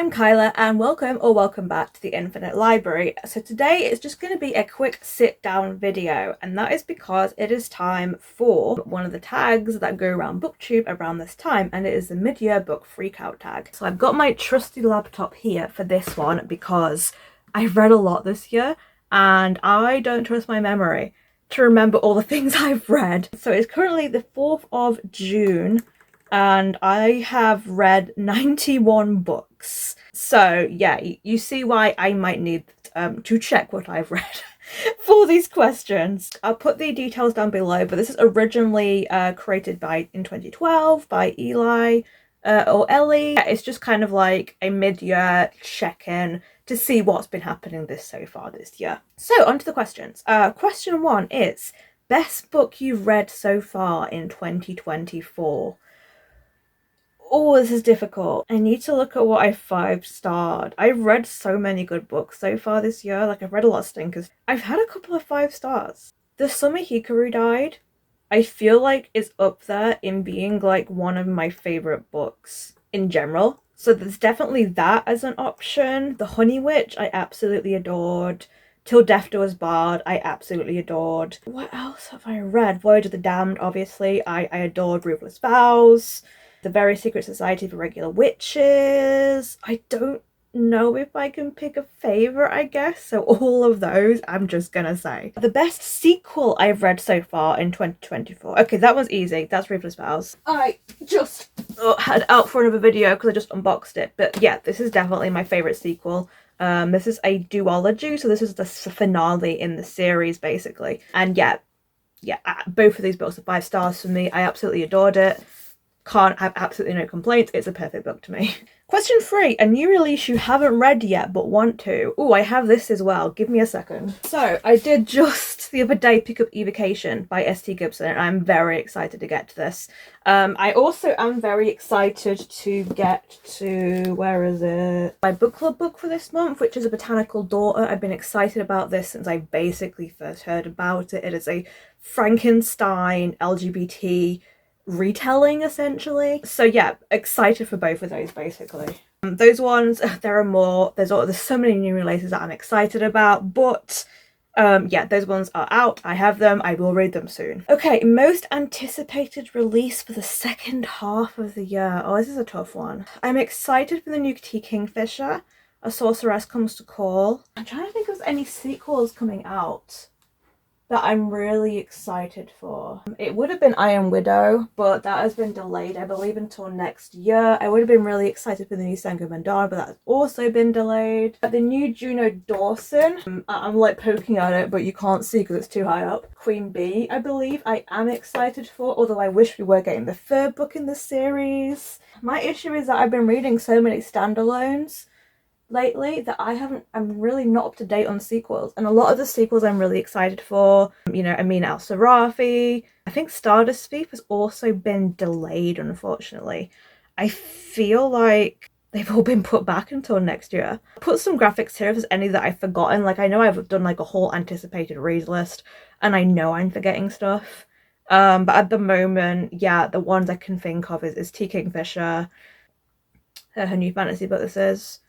I'm Kyla and welcome back to the Infinite Library. So today it's just going to be a quick sit down video, and that is because it is time for one of the tags that go around BookTube around this time, and it is the mid-year book FreakOut tag. So I've got my trusty laptop here for this one because I've read a lot this year and I don't trust my memory to remember all the things I've read. So it's currently the 4th of June and I have read 91 books. So yeah, you see why I might need to check what I've read for these questions. I'll put the details down below, but this is originally created in 2012 by Eli or Ellie. It's just kind of like a mid-year check-in to see what's been happening so far this year. So on to the questions. Question 1 is, best book you've read so far in 2024? Oh, this is difficult. I need to look at what I 5-starred. I've read so many good books so far this year. Like, I've read a lot of stinkers. I've had a couple of 5 stars. The Summer Hikaru Died, I feel like is up there in being like one of my favorite books in general. So there's definitely that as an option. The Honey Witch, I absolutely adored. Till Death Do Us Part, I absolutely adored. What else have I read? Voyage of the Damned, obviously. I adored Ruthless Vows. The Very Secret Society of Irregular Witches. I don't know if I can pick a favourite, I guess. So all of those, I'm just gonna say. The best sequel I've read so far in 2024. Okay, that one's easy. That's Ruthless Vows. I just had out for another video because I just unboxed it. But yeah, this is definitely my favourite sequel. This is a duology, so this is the finale in the series, basically. And yeah, both of these books are 5 stars for me. I absolutely adored it. Can't have absolutely no complaints. It's a perfect book to me. Question 3, a new release you haven't read yet but want to. Oh, I have this as well. Give me a second. So I did just the other day pick up Evocation by S.T. Gibson, and I'm very excited to get to this. I also am very excited to get to, where is it? My book club book for this month, which is A Botanical Daughter. I've been excited about this since I basically first heard about it. It is a Frankenstein LGBT retelling, essentially. So yeah, excited for both of those, basically. Those ones, there are more. There's so many new releases that I'm excited about, but yeah, those ones are out. I have them. I will read them soon. Okay, most anticipated release for the second half of the year. Oh, this is a tough one. I'm excited for the new T. Kingfisher, A Sorceress Comes to Call. I'm trying to think of any sequels coming out that I'm really excited for. It would have been Iron Widow, but that has been delayed, I believe, until next year. I would have been really excited for the new Sango Mandara, but that's also been delayed. The new Juno Dawson, I'm like poking at it, but you can't see because it's too high up. Queen Bee, I believe I am excited for, although I wish we were getting the 3rd book in the series. My issue is that I've been reading so many standalones lately that I'm really not up to date on sequels, and a lot of the sequels I'm really excited for, you know, Amin Al-Sarafi. I think Stardust Thief has also been delayed, unfortunately. I feel like they've all been put back until next year. Put some graphics here if there's any that I've forgotten. Like, I know I've done like a whole anticipated read list and I know I'm forgetting stuff, but at the moment, yeah, the ones I can think of is T. Kingfisher, her new fantasy book this is.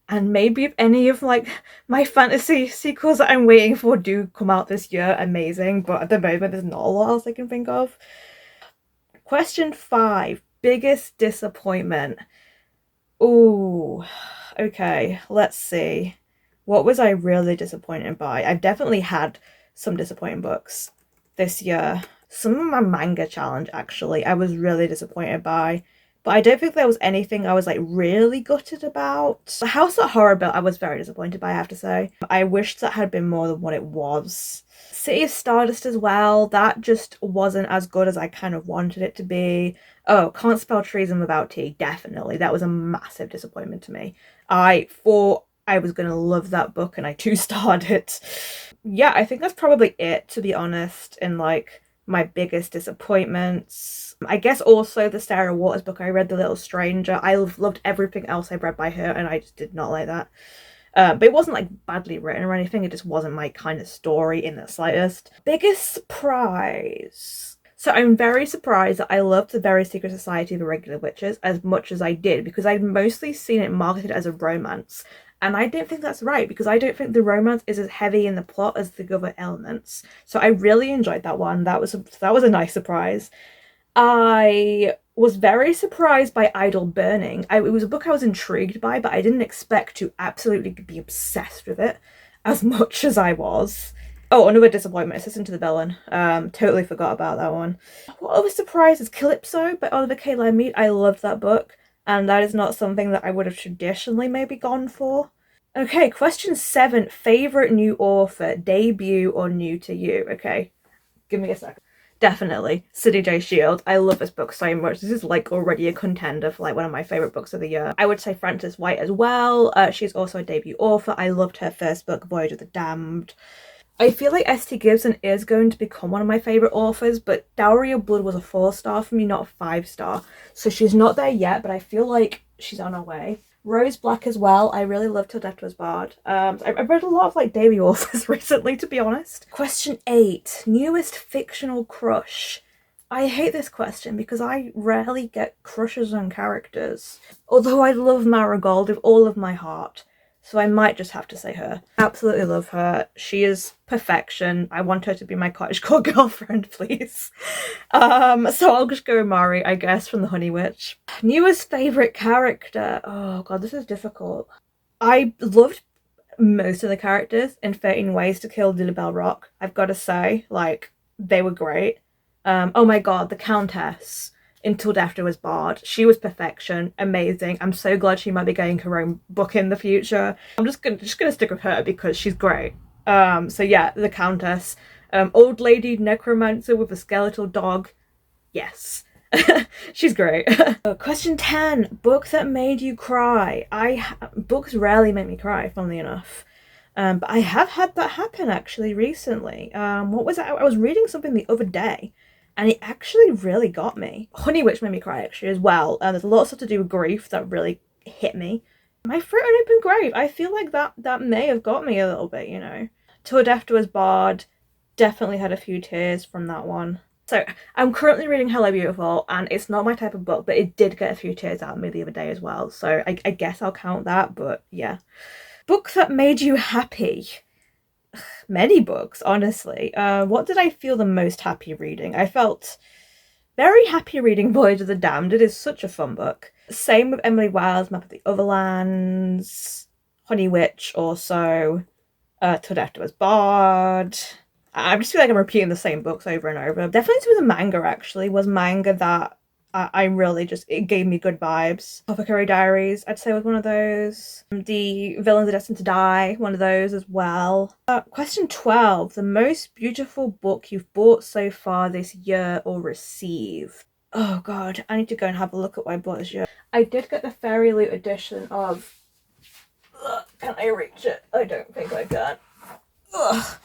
And maybe if any of like my fantasy sequels that I'm waiting for do come out this year, amazing. But at the moment, there's not a lot else I can think of. Question 5, biggest disappointment. Ooh, okay, let's see. What was I really disappointed by? I've definitely had some disappointing books this year. Some of my manga challenge, actually, I was really disappointed by. But I don't think there was anything I was like really gutted about. The House That Horror Built, I was very disappointed by, I have to say. I wished that had been more than what it was. City of Stardust as well, that just wasn't as good as I kind of wanted it to be. Oh, Can't Spell Treason Without Tea, definitely. That was a massive disappointment to me. I thought I was going to love that book and I 2-starred it. Yeah, I think that's probably it, to be honest, in like my biggest disappointments. I guess also the Sarah Waters book I read, The Little Stranger. I loved everything else I've read by her and I just did not like that. But it wasn't like badly written or anything, it just wasn't my kind of story in the slightest. Biggest surprise. So I'm very surprised that I loved The Very Secret Society of Irregular Witches as much as I did, because I'd mostly seen it marketed as a romance. And I don't think that's right, because I don't think the romance is as heavy in the plot as the other elements. So I really enjoyed that one. That was a nice surprise. I was very surprised by Idle Burning. It was a book I was intrigued by, but I didn't expect to absolutely be obsessed with it as much as I was. Oh, another disappointment. Assistant to the Villain. Totally forgot about that one. What other surprise is Calypso by Oliver K. Mead. I loved that book, and that is not something that I would have traditionally maybe gone for. Okay, question 7. Favorite new author, debut or new to you? Okay, give me a second. Definitely City J. Shield. I love this book so much. This is like already a contender for like one of my favorite books of the year. I would say Frances White as well. She's also a debut author. I loved her first book, Voyage of the Damned. I feel like S.T. Gibson is going to become one of my favourite authors, but Dowry of Blood was a 4-star for me, not a 5-star. So she's not there yet, but I feel like she's on her way. Rose Black as well. I really loved Till Death Was Barred. I've read a lot of like debut authors recently, to be honest. Question 8. Newest fictional crush. I hate this question because I rarely get crushes on characters. Although I love Marigold with all of my heart. So I might just have to say her. Absolutely love her. She is perfection. I want her to be my cottagecore girlfriend, please. So I'll just go with Mari, I guess, from The Honey Witch. Newest favourite character. Oh god, this is difficult. I loved most of the characters in 13 Ways to Kill Lilybell Rock. I've got to say, like, they were great. Oh my god, the Countess. Until Death Was Barred. She was perfection, amazing. I'm so glad she might be getting her own book in the future. I'm just gonna stick with her because she's great. So yeah, the Countess. Old lady necromancer with a skeletal dog. Yes. She's great. Question 10. Book that made you cry. Books rarely make me cry, funnily enough. But I have had that happen actually recently. What was it? I was reading something the other day, and it actually really got me. Honey Witch made me cry actually as well. There's a lot of stuff to do with grief that really hit me. My Fruit and Open Grave. I feel like that may have got me a little bit, you know. Till Death Was Barred. Definitely had a few tears from that one. So I'm currently reading Hello Beautiful, and it's not my type of book, but it did get a few tears out of me the other day as well. So I guess I'll count that, but yeah. Book that made you happy. Many books, honestly. What did I feel the most happy reading? I felt very happy reading Voyage of the Damned. It is such a fun book. Same with Emily Wilde's Map of the Otherlands, Honey Witch also, Till Death Was Barred. I just feel like I'm repeating the same books over and over. Definitely some of the manga actually was manga that I really just, it gave me good vibes. Apothecary Diaries, I'd say was one of those. The Villains Are Destined to Die, one of those as well. Question 12. The most beautiful book you've bought so far this year or received? Oh god, I need to go and have a look at what I bought this year. I did get the Fairy Loot edition of... Can I reach it? I don't think I can. Ugh.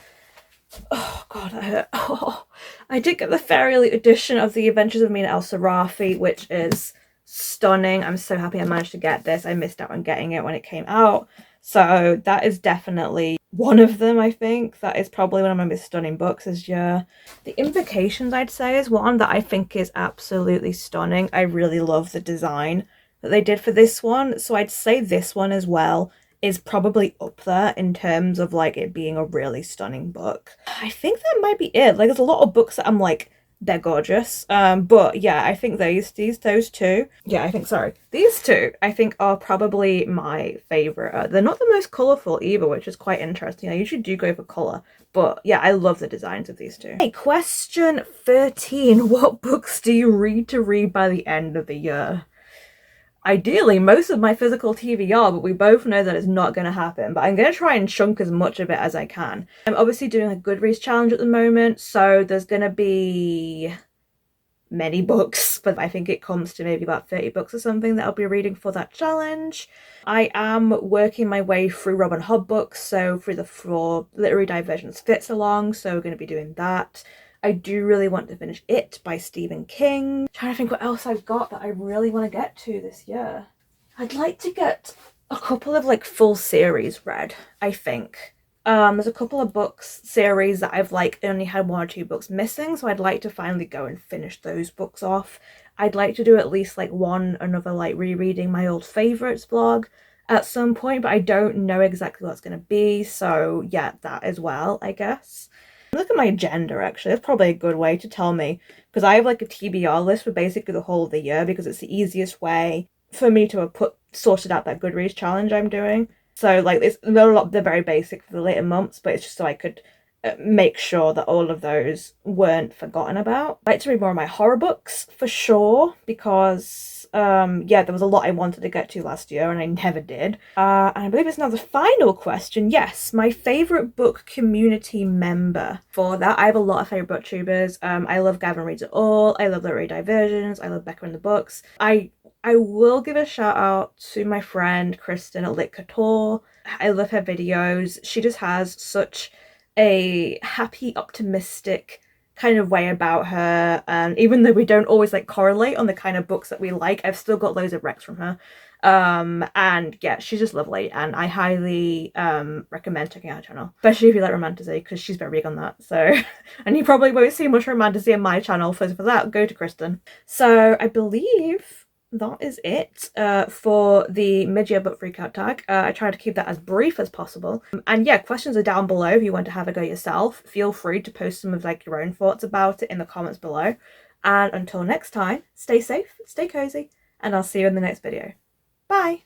Oh god, that hurt. Oh, I did get the Fairy Loot edition of The Adventures of Mina El Sarafi, which is stunning. I'm so happy I managed to get this. I missed out on getting it when it came out. So that is definitely one of them, I think. That is probably one of my most stunning books this year. The Invocations, I'd say, is one that I think is absolutely stunning. I really love the design that they did for this one. So I'd say this one as well is probably up there in terms of like it being a really stunning book. I think that might be it. Like there's a lot of books that I'm like, they're gorgeous. But yeah, I think those two. Yeah, I think, sorry. These two, I think are probably my favourite. They're not the most colourful either, which is quite interesting. I usually do go for colour. But yeah, I love the designs of these two. Okay, question 13. What books do you read by the end of the year? Ideally, most of my physical TBR, but we both know that it's not going to happen. But I'm going to try and chunk as much of it as I can. I'm obviously doing a Goodreads challenge at the moment, so there's going to be many books, but I think it comes to maybe about 30 books or something that I'll be reading for that challenge. I am working my way through Robin Hobb books, so through the 4 Literary Diversions Fits Along, so we're going to be doing that. I do really want to finish It by Stephen King. I'm trying to think what else I've got that I really want to get to this year. I'd like to get a couple of like full series read, I think. There's a couple of books series that I've like only had 1 or 2 books missing, so I'd like to finally go and finish those books off. I'd like to do at least like another like rereading my old favorites vlog at some point, but I don't know exactly what it's going to be, so yeah, that as well, I guess. Look at my agenda, actually. That's probably a good way to tell me, because I have like a TBR list for basically the whole of the year, because it's the easiest way for me to have sorted out that Goodreads challenge I'm doing. So like they're very basic for the later months, but it's just so I could make sure that all of those weren't forgotten about. I'd like to read more of my horror books for sure, because yeah, there was a lot I wanted to get to last year and I never did. And I believe it's now the final question. Yes, my favorite book community member. For that, I have a lot of favorite booktubers. I love Gavin Reads It All. I love Literary Diversions. I love Becca in the Books. I will give a shout out to my friend Kristen at Lit Couture. I love her videos. She just has such a happy, optimistic kind of way about her, and even though we don't always like correlate on the kind of books that we like, I've still got loads of recs from her. And yeah, she's just lovely, and I highly recommend checking out her channel, especially if you like romantasy, because she's very big on that. So and you probably won't see much romantasy on my channel, for that go to Kristen. So I believe that is it for the mid-year book freakout tag. I try to keep that as brief as possible. And yeah, questions are down below if you want to have a go yourself. Feel free to post some of like your own thoughts about it in the comments below. And until next time, stay safe, stay cozy, and I'll see you in the next video. Bye!